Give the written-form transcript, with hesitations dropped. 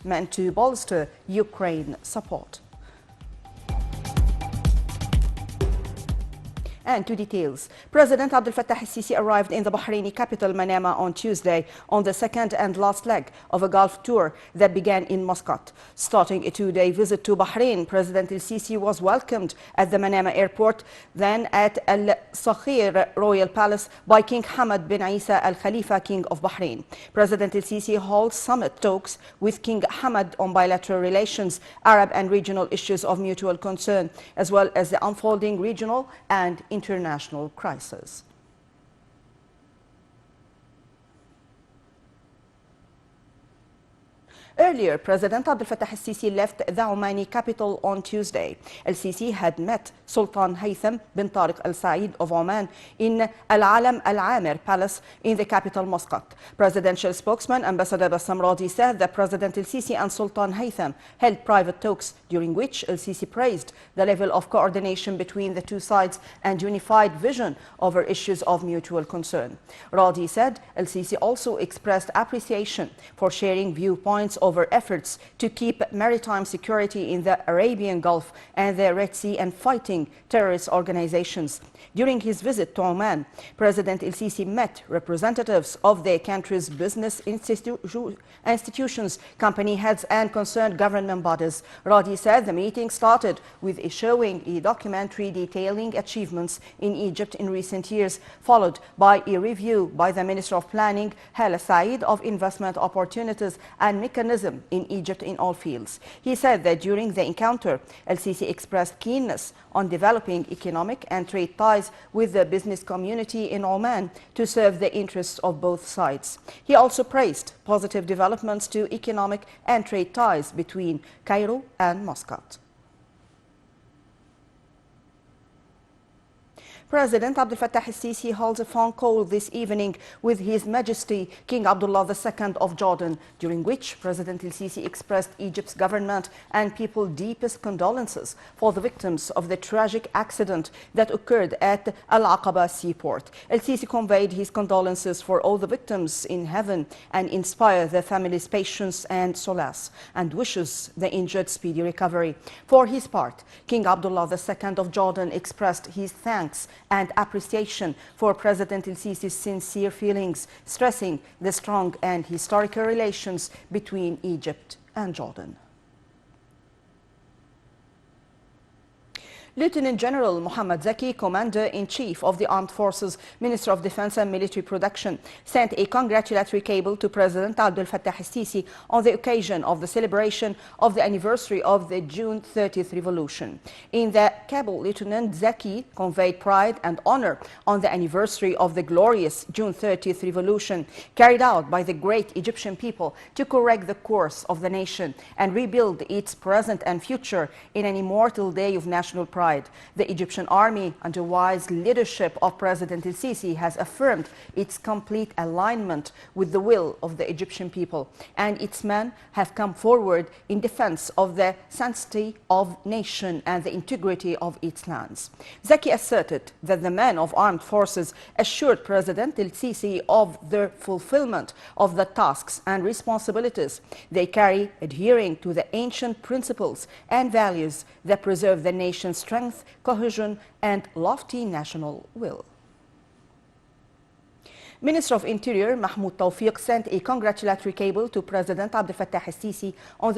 meant to bolster Ukraine support. And to details. President Abdel Fattah el-Sisi arrived in the Bahraini capital Manama on Tuesday on the second and last leg of a Gulf tour that began in Muscat. Starting a two-day visit to Bahrain, President el-Sisi was welcomed at the Manama airport, then at Al Sakhir Royal Palace by King Hamad bin Isa Al Khalifa, King of Bahrain. President el-Sisi holds summit talks with King Hamad on bilateral relations, Arab and regional issues of mutual concern, as well as the unfolding regional and international crisis. Earlier, President Abdel Fattah el-Sisi left the Omani capital on Tuesday. El-Sisi had met Sultan Haytham bin Tariq Al Said of Oman in Al Alam Al Amir Palace in the capital Muscat. Presidential spokesman Ambassador Bassam Radi said that President el-Sisi and Sultan Haytham held private talks during which el-Sisi praised the level of coordination between the two sides and unified vision over issues of mutual concern. Radi said el-Sisi also expressed appreciation for sharing viewpoints over efforts to keep maritime security in the Arabian Gulf and the Red Sea and fighting terrorist organizations. During his visit to Oman, President el-Sisi met representatives of their country's business institutions, company heads and concerned government bodies. Radi said the meeting started with showing a documentary detailing achievements in Egypt in recent years, followed by a review by the Minister of Planning, Hala Said, of investment opportunities and mechanisms in Egypt in all fields. He said that during the encounter, el-Sisi expressed keenness on developing economic and trade ties with the business community in Oman to serve the interests of both sides. He also praised positive developments to economic and trade ties between Cairo and Muscat. President Abdel Fattah el-Sisi holds a phone call this evening with His Majesty King Abdullah II of Jordan, during which President el-Sisi expressed Egypt's government and people deepest condolences for the victims of the tragic accident that occurred at Al-Aqaba seaport. El-Sisi conveyed his condolences for all the victims in heaven and inspire their families' patience and solace, and wishes the injured speedy recovery. For his part, King Abdullah II of Jordan expressed his thanks and appreciation for President el-Sisi's sincere feelings, stressing the strong and historical relations between Egypt and Jordan. Lieutenant General Mohammad Zaki, Commander-in-Chief of the Armed Forces, Minister of Defense and Military Production, sent a congratulatory cable to President Abdel Fattah el-Sisi on the occasion of the celebration of the anniversary of the June 30th revolution. In the cable, Lieutenant Zaki conveyed pride and honor on the anniversary of the glorious June 30th revolution carried out by the great Egyptian people to correct the course of the nation and rebuild its present and future in an immortal day of national pride. The Egyptian army, under wise leadership of President el-Sisi, has affirmed its complete alignment with the will of the Egyptian people, and its men have come forward in defense of the sanctity of nation and the integrity of its lands. Zaki asserted that the men of armed forces assured President el-Sisi of the fulfillment of the tasks and responsibilities they carry, adhering to the ancient principles and values that preserve the nation's strength, cohesion, and lofty national will. Minister of Interior Mahmoud Tawfiq sent a congratulatory cable to President Abdel Fattah el-Sisi on the